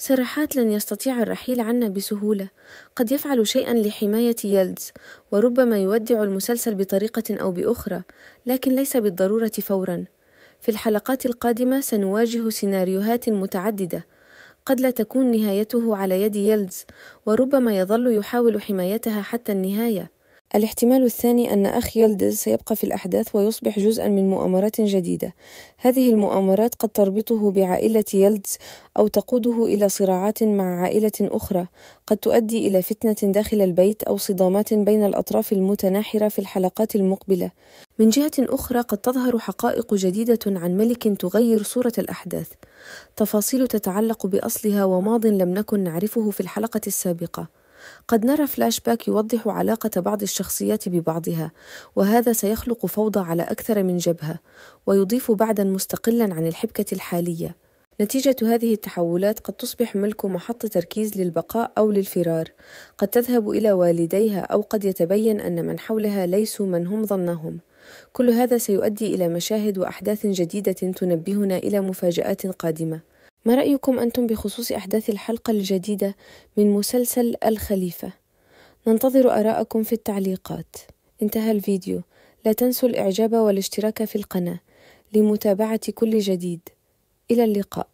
سراحات لن يستطيع الرحيل عنا بسهولة. قد يفعل شيئا لحماية يلدز، وربما يودع المسلسل بطريقة أو بأخرى، لكن ليس بالضرورة فورا. في الحلقات القادمة سنواجه سيناريوهات متعددة. قد لا تكون نهايته على يد يلدز، وربما يظل يحاول حمايتها حتى النهاية. الاحتمال الثاني أن أخ يلدز سيبقى في الأحداث ويصبح جزءا من مؤامرات جديدة. هذه المؤامرات قد تربطه بعائلة يلدز أو تقوده إلى صراعات مع عائلة أخرى، قد تؤدي إلى فتنة داخل البيت أو صدامات بين الأطراف المتناحرة في الحلقات المقبلة. من جهة أخرى قد تظهر حقائق جديدة عن ملك تغير صورة الأحداث، تفاصيل تتعلق بأصلها وماضٍ لم نكن نعرفه في الحلقة السابقة. قد نرى فلاش باك يوضح علاقة بعض الشخصيات ببعضها، وهذا سيخلق فوضى على أكثر من جبهة، ويضيف بعدًا مستقلًا عن الحبكة الحالية. نتيجة هذه التحولات قد تصبح ملك محط تركيز للبقاء أو للفرار، قد تذهب إلى والديها، أو قد يتبين أن من حولها ليسوا من هم ظنهم. كل هذا سيؤدي إلى مشاهد وأحداث جديدة تنبهنا إلى مفاجآت قادمة. ما رأيكم أنتم بخصوص أحداث الحلقة الجديدة من مسلسل الخليفة؟ ننتظر آراءكم في التعليقات. انتهى الفيديو، لا تنسوا الإعجاب والاشتراك في القناة لمتابعة كل جديد. إلى اللقاء.